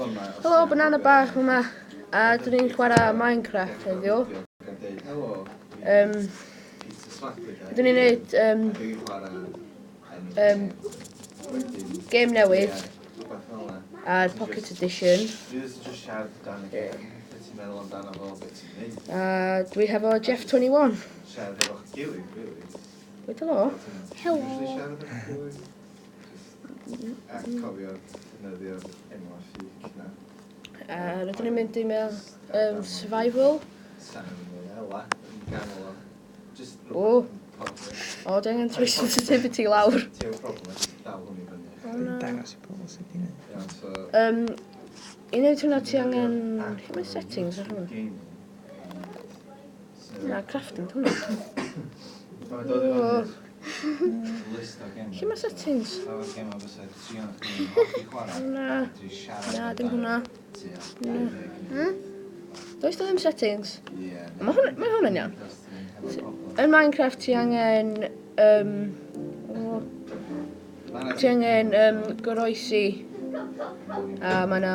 Helo, banana bach yma. A dyn ni'n chwarae Minecraft heddiw. Dyn ni'n neud game newydd ar Pocket Edition. A dwi hefo Jeff 21. Wait, helo. Helo. A cofio defnyddio'r enwau ffug na. A rydyn ni'n mynd i mewn survival. O, dwi angen trwy sensitivity lawr. Dangos i pobl sydd wedi gwneud. I wneud hwnna ti angen... Lle mae settings ar hwnna? Na, crafting hwnna. Lle mae settings? Na, dim hwnna. Does da ddim settings? Mae hwnna'n iawn. Yn Minecraft ti angen... Ti angen goroesi. A mae yna...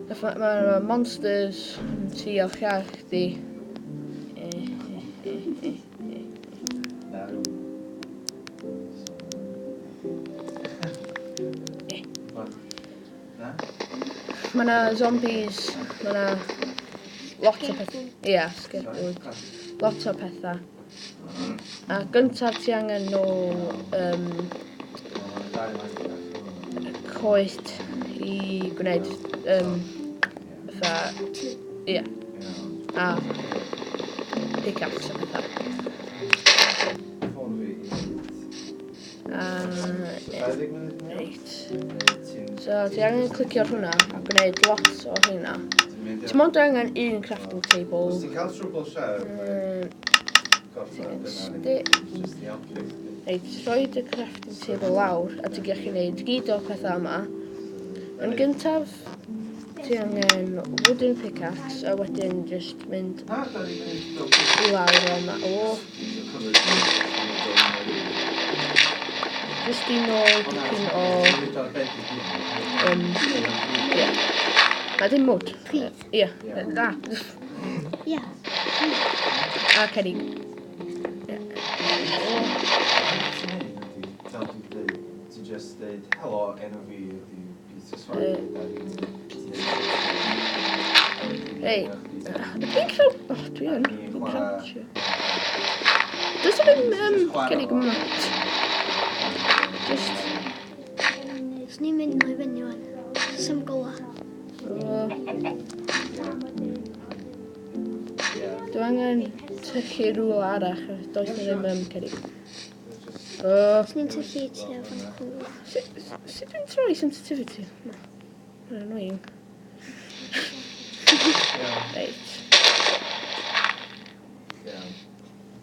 Mae yna monsters ti o'ch iach chdi. Mae yna zombies, mae yna lot o pethau. Ia, scarecrows. Lot o pethau. A gyntaf ti angen o coed i gwneud fatha, ia, a pickaxe a pethau. Reit. So ti angen clicio ar hwnna a gwneud lot o hynna. Ti mond angen un crafting table. Os ti'n cael trwbl siarad, Reit, rhoid y crafting table lawr a ti'n gallu gwneud gyd o'r pethau yma. Yn gyntaf, ti angen wooden pickaxe a wedyn just mynd i lawr o yma. Just i nôl dipyn o... Ie. Na dim mwd. Ie. Da. Ie. A cerig. Ti just dweud, helo, enw fi ydi Peter Swan. Hei. Dwi'n crowd... Dwi yn. Dwi'n crowd. Does ddim cerig yma. Just... Os ni'n mynd mwy fyny wan. Sam gola. Dwi angen tyllu rŵl arall, does na ddim cerig. Os ni'n tyllu ti efo'n cwrw. Sut dwi'n troi sensitivity? Mae'n annoying. Reit.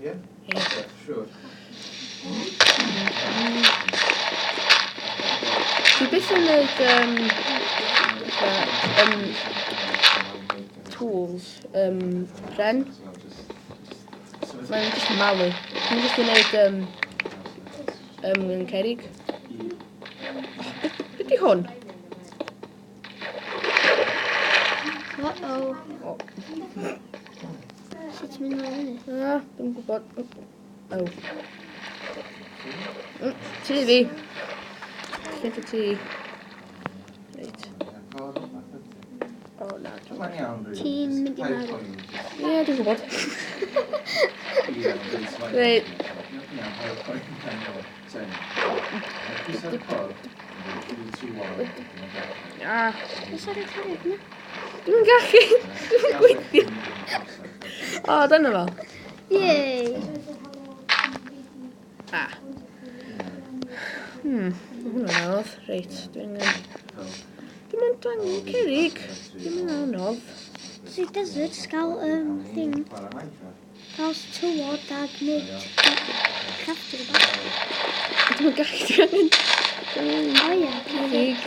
Ie? Siwr. Dwi byth yn gwneud tools, pren. Mae'n jyst yn malu. Dwi'n jyst yn gwneud yn cerig. Be di hwn? Uh-oh. Sut ti'n mynd mwy fyny? Na, dwi'n gwybod. Ti fi. Llynta ti. Reit. O, na. Ti'n mynd i marw. Ie, dwi'n gwybod. Reit. Oes ar y carreg na? Dwi'n gallu. Dwi'n gweithio. O, dyna fo. Yey. Hwnnw'n anodd. Reit, dwi'n ond angen cerig. Dwi'n anodd. So i desert, gael thing. Gael tywod a gwneud crafting o bach. Dwi'n gallu dwi'n angen. O ie, Cerig.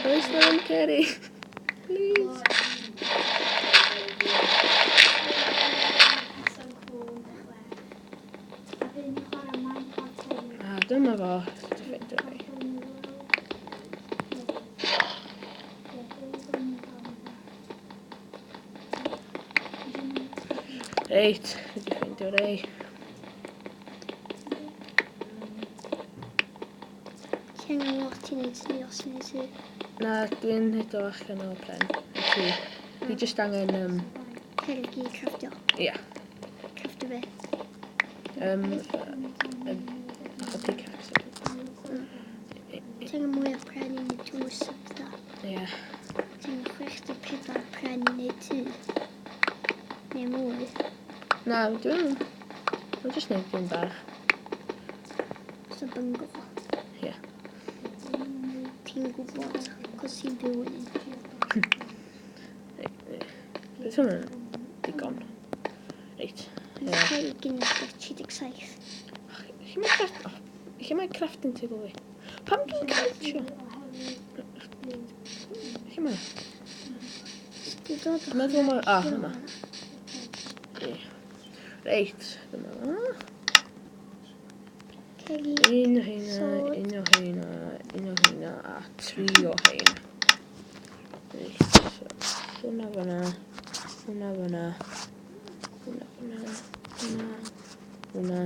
Oes na ddim cerig. Please. Dyma fo. Reit, wedi ffeindio rei. Ti angen lot i wneud ni os i wneud ti. Na, dwi'n hedo allan o'r pren. Dwi just angen, Peryg i crafftio. ia, Crafftio be. y pickaxe. Ti angen mwy o pren i wneud tws a bydda. Ia. Ti angen 64 pren i wneud tŷ. Neu mwy. Na, dwi'n just neud dwi'n bach. So byngo. Ia. Ti'n gwybod, cos ti'n byw yn un. Beth hwnna'n digon. Reit. Yn creu gynnwys 37. Lle mae crafting table fi? Pam dwi'n crouchio? Lle mae? Di dod Dwi'n meddwl mae... Yma. Reit, dyma fa. Ceri. Un o heina, a 3 o heina. Reit, so, hwnna fyna, hwnna fyna, hwnna, a hwnna.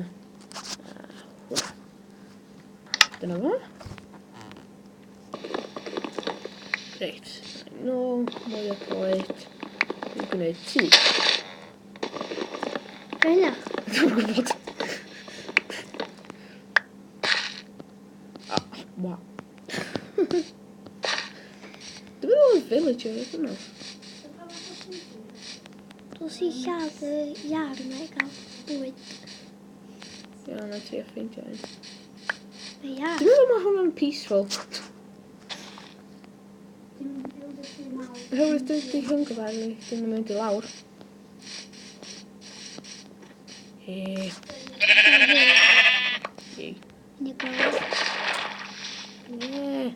Dyna fo. Reit, nôl, mwy o coed. Dwi'n gwneud tŷ. Hynna. Dwi'n gwybod. Wow. Dwi'n meddwl yn villager, ydyn nhw? Dos i lladd y iar yma i gael bwyd. Ie, na ti a ffeindio un. Y iar. Dwi'n meddwl mae hwnna'n peaceful. Hywyd di hwn gyfarlu, dwi'n mynd i lawr. Ie. Yn y gweld. Ie.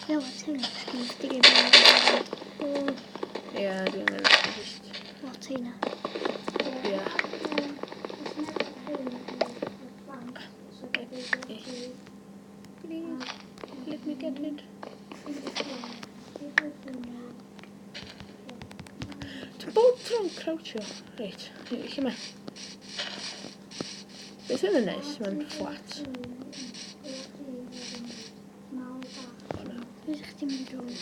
Iawn, ti'n gwneud chdi gyda'r Ie, dwi'n mynd i just... lot hynna. Ie. Please, let me get it. Dwi'n bod tro'n crouchio. Reit, lle mae? Beth yn y neis, mae'n flat. Dwi'n eich ti'n mynd drwy.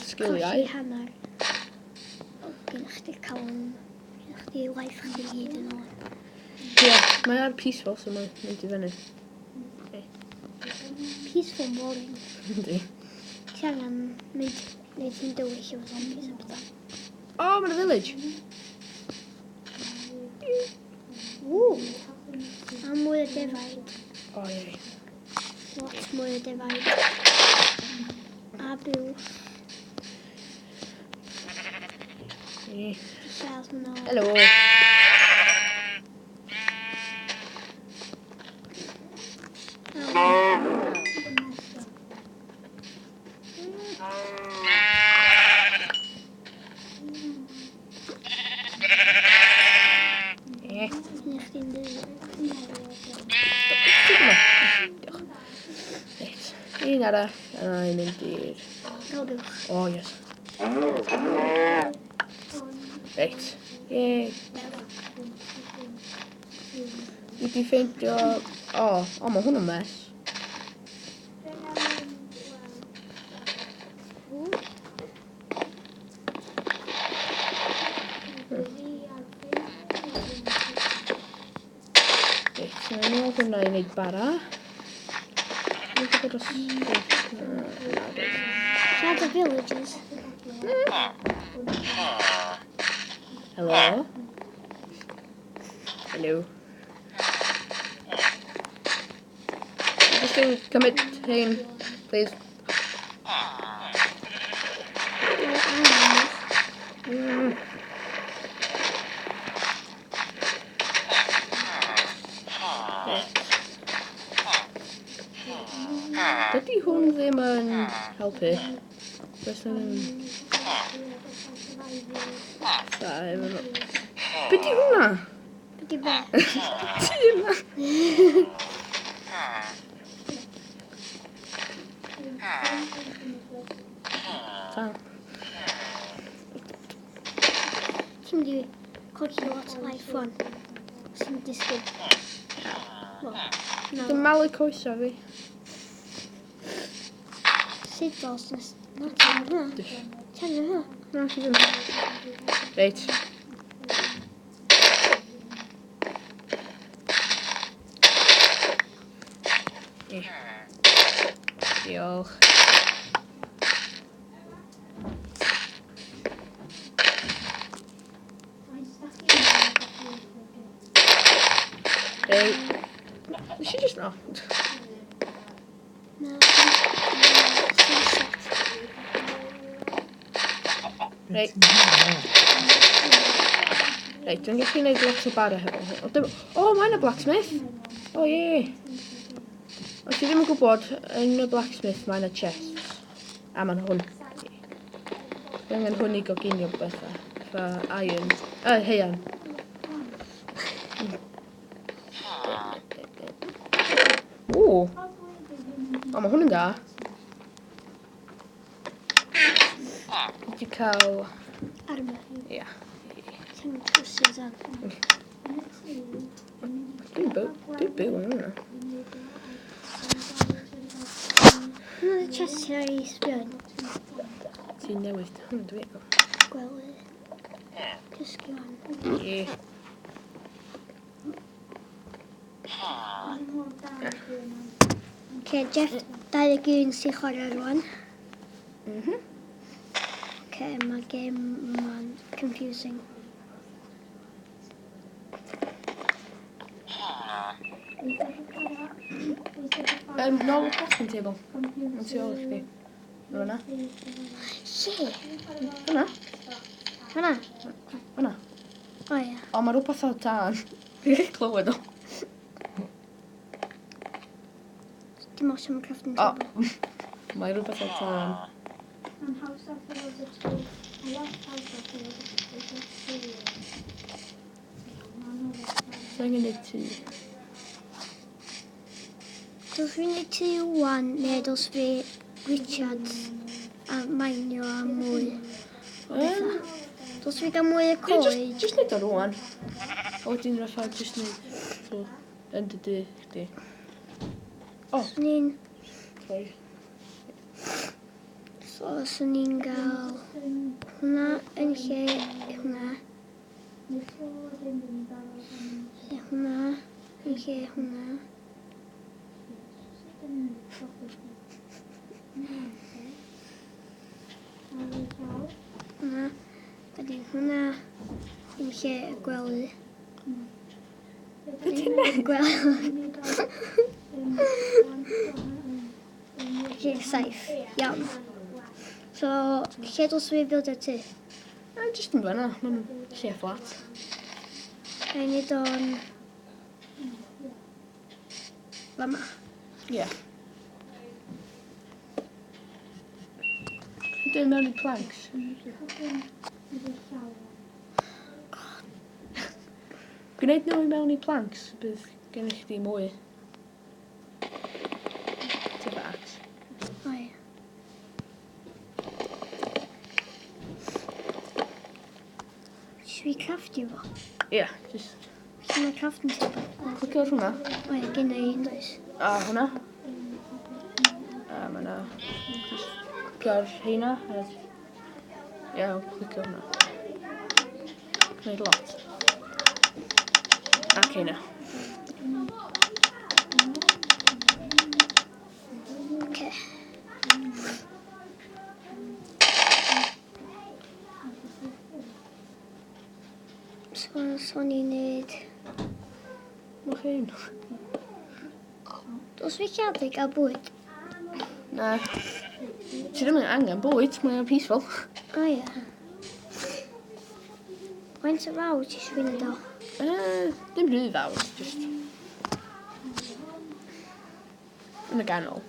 Sgiliau. Colli hanner. Gynnwch chdi calon. Gynnwch chdi life chdi gyd yn ôl. Ie, mae ar peaceful, so mae'n mynd i fyny. Peaceful boring. Yndi. Ti angen mynd neu ti'n dywyll efo zombies a bydda. O, mae'n y village. Ww. A mwy o defaid. O, ie. Lot mwy o defaid. A byw. Ie. Siarad hwnna. Helo. Ie. Yn eich ti'n dywyll. Diolch. Reit. Un arall, a un mynd i'r... Gael bywch. O, yes. Reit. Ie. Wedi ffeindio... O, mae hwn yn mes. Reit, so nôl hwnna i wneud bara. Dwi'n gwybod os... Siarad o villages. Helo. Hello. Just yn cymryd hyn, please. Dydy hwn ddim yn helpu. Does na ddim... Be di hwnna? Be di be? Ti yma. Tal. Ti'n mynd i colli lot o life wan. Sy'n disgyn. Dwi'n malu coesau fi. Sut os nes... Na, ti'n hwnna. Ti'n hwnna. Na, ti ddim. Reit. Diolch. Reit. Nes i just not. Na, Reit. Reit, dwi'n gallu gwneud lot o bara hefo hwn. O, mae yna blacksmith. O, ie. Os ti ddim yn gwybod, yn y blacksmith mae yna chests. A mae'n hwn. Dwi angen hwn i goginio bethau. Fa iron. Heian. O, mae hwn yn da. Wedi cael... armor. Ia. Ti'n mynd trwsys an. Dwi'n byw yn hwnna. Hwna y chest sy'n ar ei sbion. Ti'n newid hwn dwi. Gwely. Cysgu wan. Ie. Okay, Jeff, 21 sy'n chwarae rwan. Okay, mae game ma'n confusing. Nôl y crafting table. Yn tu ôl i chdi. Hwna. Lle? Hwna. Hwna? Hwna. O ia. O, mae rhywbeth o tân. Dwi'n clywed o. Dim os am crafting O. table. Mae rhywbeth o tân. So I'm going to... Dos fi'n neud ti wan, neu dos fi Richard a mainio a mwy o bethau. Dos fi gael mwy o coed. Just neud o rwan. O, wedyn rhaid just neud... So, yn dy dy chdi. O. Swn i'n... Sorry. So, swn i'n gael hwnna yn lle hwnna. Hwnna yn lle hwnna. Hwnna. Wedyn hwnna yn lle y gwely. Wedyn y gwely. Lle saith. Iawn. So, lle dos fi build ti? Just yn fanna. Mae'n lle fflat. Rhaid ni o'n... Fama. Ie. Dwi'n mewn i planks. Gwneud nhw i mewn i planks, bydd gen i chdi mwy. Ti fax. O ia. Jyst fi craftio fo. Ie, just Lle mae crafting table? clicio ar hwnna. O ia, gen i un does. A hwnna. A mae yna... Just clicio ar heina. Ie, clicio hwnna. Gwneud lot. Ac heina. Okay. So ni'n neud... Mwch un. Dos fi cadw gael bwyd? Na. Ti ddim yn angen bwyd, mae'n peaceful. O ia. Faint o fawr ti eisiau fynd o? Dim rhy fawr, just... Yn y ganol.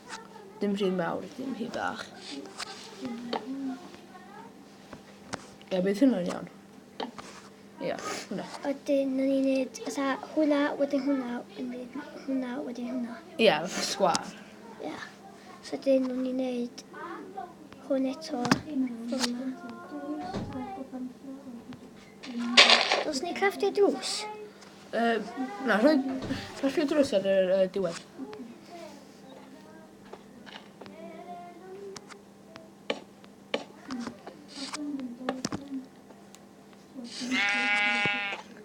Dim rhy mawr, dim rhy bach. Ie, bydd hwnna'n iawn. Ie, hwnna. Wedyn, nhw'n ni'n neud, fatha hwnna, wedyn hwnna, hwnna, wedyn hwnna. Ie, fatha sgwar. Ia. So wedyn, nhw'n ni'n neud hwn eto, hwnna. Dos ni crafftio drws? Na, rhoi drws ar y diwedd.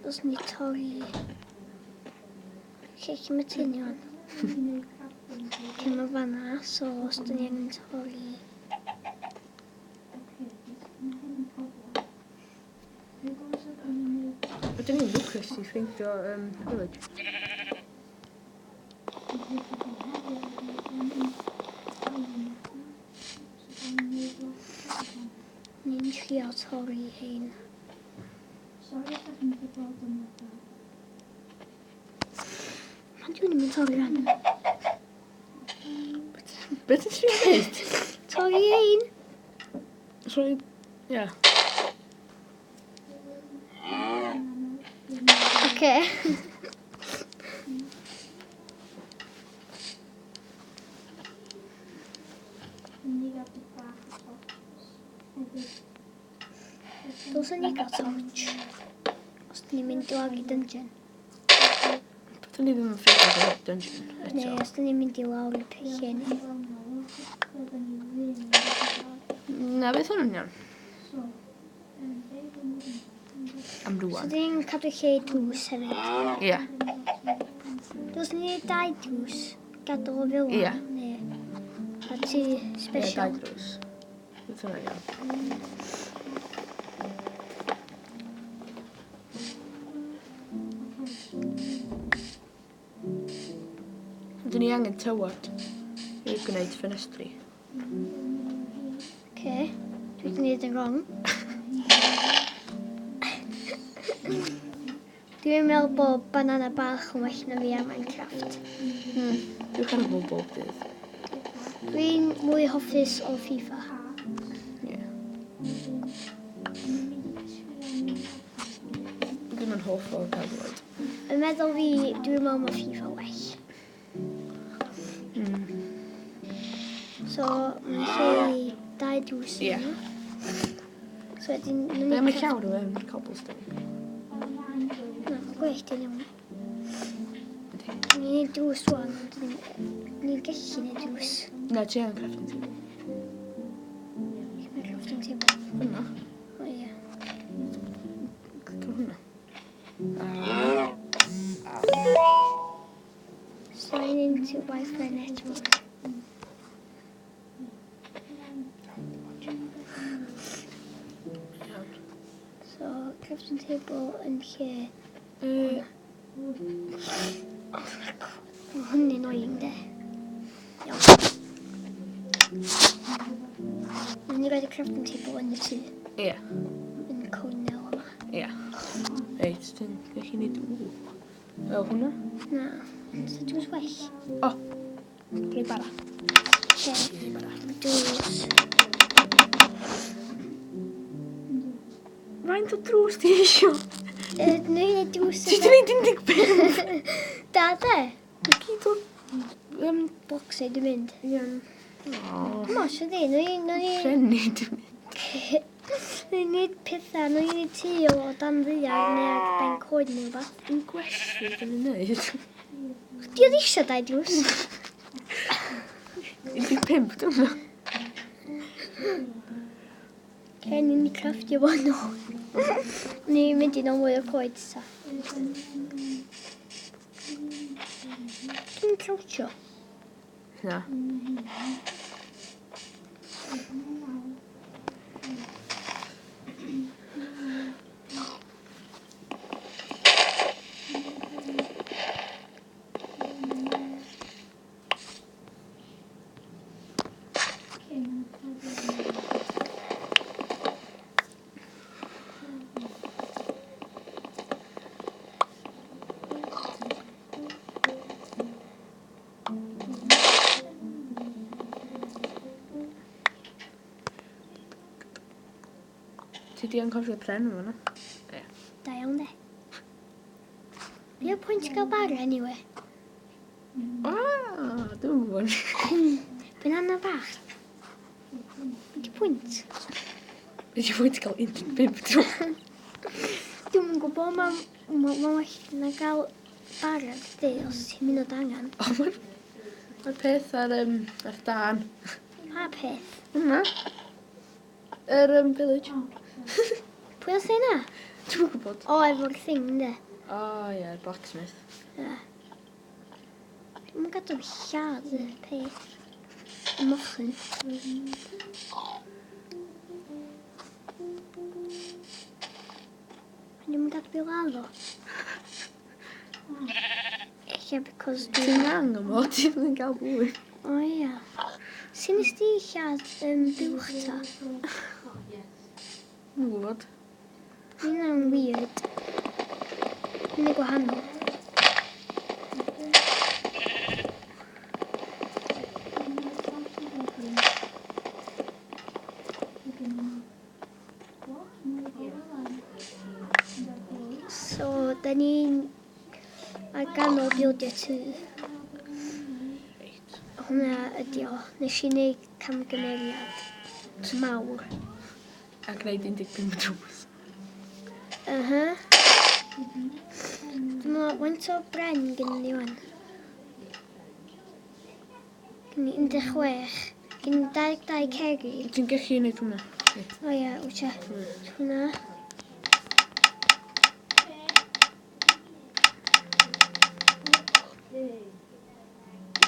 Dos ni torri... Cech mae tynion. Cyn mae fanna, so os dyn ni angen torri... Ydyn ni'n lwcus i ffeindio village. Ni'n trio torri hein. Pan dwi'n mynd torri rhan? Beth ydych chi'n gwneud? Torri hein? Rhoi... Ie. Oce. Dylsen ni gael torch. Os dyn ni'n mynd i lawr i dungeon. Beth ni ddim yn ffeindio dungeon eto. Neu os dyn ni'n mynd i lawr i lle ni. Na, beth hwnna'n iawn? Am So rwan. dyn ni'n cadw lle drws hefyd. Ie. Dylsen ni 2 drws gadael o fel Ie. neu a ti Ie, special. 2 drws. Beth hwnna'n iawn? Ydyn ni angen tywod i gwneud ffenestri. Oce. Dwi wedi gwneud yn wrong. Dwi'n meddwl bod banana bach yn well na fi am Minecraft. Dwi'n cael ei bob dydd. Dwi'n mwy hoffus o FIFA. Ie. Ddim yn hoff o tabloid. Yn meddwl fi, dwi'n meddwl mae FIFA well. So, mae'n lle 2 drws Ie. yma. So, wedyn... Be am y llawr o cobblestone? Na, mae gwell dyn nhw. Ni'n neud drws rwan, ond ni'n gallu neud drws. Na, ti angen crafting table. Mae'n crafting table. Hwna. O ie. Clicio hwnna. Sign into Wi-Fi network. So, crafting table yn lle... Hwn yn annoying de. Iawn. Mae'n ni roed y crafting table yn y tŷ. Ie. Yn y cornel yma. Ie. Reit, dwi'n gallu neud... O, hwnna? Na, ond drws well. O! Rhoi bara. Lle, drws. Faint o drws ti eisiau? Neu drws Ti di neud 15? Da, de. Mae gyd o... Bocsau di mynd. Iawn. Mos ydi, nhw'n Prennu dwi'n neud pethau, nhw'n neud tŷ o dan ddiar neu ag ben coed neu rhywbeth. Dwi'n gwestiwn dwi'n neud. Di oedd eisiau 2 drws? 15, dwi'n meddwl. Ni'n ni crafftio fo nôl. Ni'n mynd i nôl mwy o coed sa. Dwi'n crawtio. Na. Ti di anghofio pren yma na? Da iawn de. Be o pwynt gael bar anyway? Dwi'n gwybod. By'n anna bach. Be di pwynt? Be di fwynt gael 15 drwy? Dwi'n gwybod ma well na gael bar ar di os ti'n mynd o angen. Mae'r peth ar dan. Pa peth? Yma. Village. Pwy oedd yna? Dwi'n gwybod. O, efo'r thing, de. Ie, blacksmith. Ie. Dwi'n gadw lladd y peth. Y mochyn. Dwi'n gadw fi ladd o. Ie, because Ti'n angen mo, ti'n yn cael bwyd. O, ia. Sy'n nes di lladd bywch ta? Dwi'n gwybod. Hynna'n weird. Hynna'n gwahanol. So, da ni'n ar ganol bildio tŷ. Reit. Hwna ydi o. Nes i wneud camgymeriad mawr. A gwneud 15 drws. Dwi'n meddwl, faint o bren gynnu ni wan? Gynnu 16. Gynnu 22 cerig. Ti'n gallu gwneud hwnna? O ia, wyt hwnna.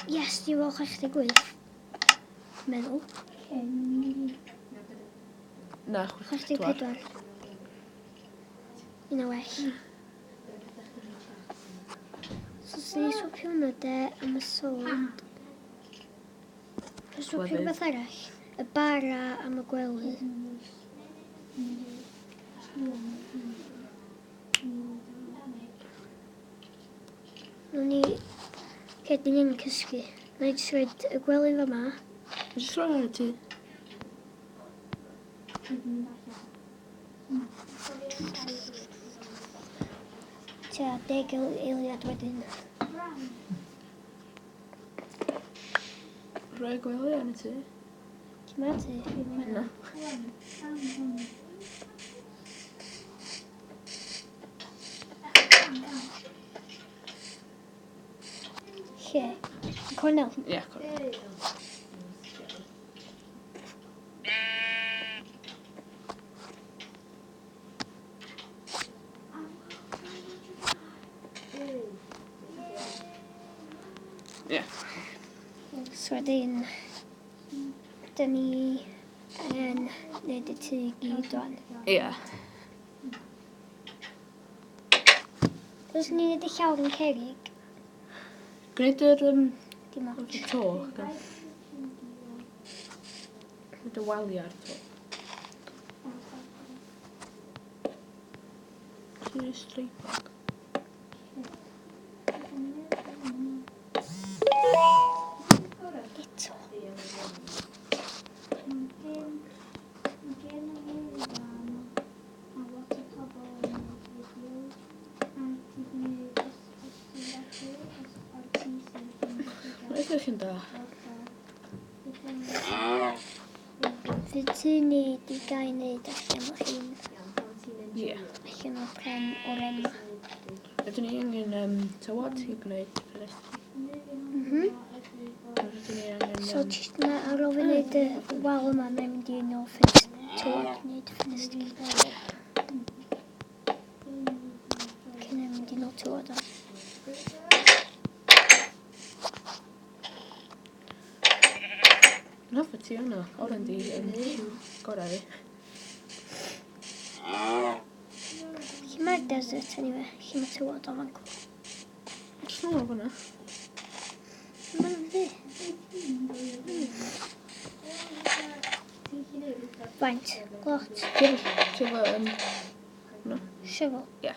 Yes, dwi'n fel 68. Meddwl. Na, 64. Una well. So, sy'n ni swapio hwnnw de am y sod. Swapio rhywbeth arall. Y bara am y gwely. Nw'n ni... Cedyn ni'n cysgu. Na i jyst roed y gwely fyma. Jyst rhoi ar y ti. Tua 10 eiliad wedyn. Rhoi gwely ar y ti. Ti'n ma ti? Na. Lle? Cornel. Ie, correct. Ie. So wedyn, da ni yn neud y tŷ i gyd o'n. Ie. Does ni'n neud y llawr yn cerig? Gwneud yr Dim ots. y to. Gwneud y walia'r to. Ti'n streipog. Eto. Mae'n ydych chi'n da. Fydd tŷ ni di gael neud allan o hyn. Ie. Allan o pren o'r enw. Ydyn ni angen tywod i gwneud ffenestri. Ydyn ni angen... So jyst ma ar ôl fi neud y wal yma, mae'n mynd i un o ffenest tywod neud y ffenestri. Cyn mynd i un o tywod o. Yn hoffa ti hwnna. Oren di gorau fi. Lle mae'r desert anyway? Lle mae tywod o fanco? Jyst nôl o fyna. Mae'n fi. Faint? Glot? Ti efo... No? Shovel? Ie.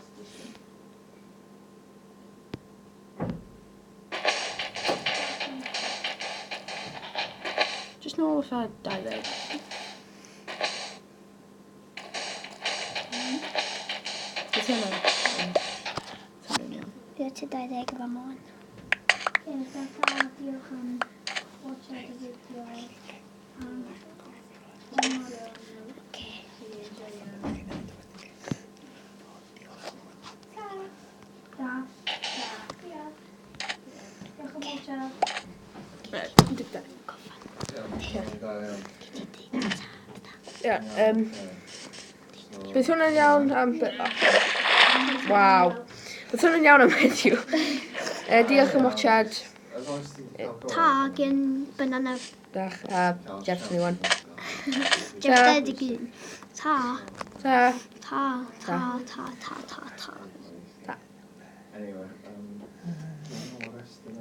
Jyst nôl o ffa 20. ti yna. Bydd ti 20 efo mon. Diolch am watchad y fideo. Da. Diolch am watchad. Beth hwnna'n iawn am... Waw. Beth hwnna'n iawn am heddiw. Diolch am watchad. Ta gen banana. Dach a Jeff ni wan. Jeff dedig un. Ta. Ta. Ta. Ta. Ta. Ta. Ta. Ta. Anyway.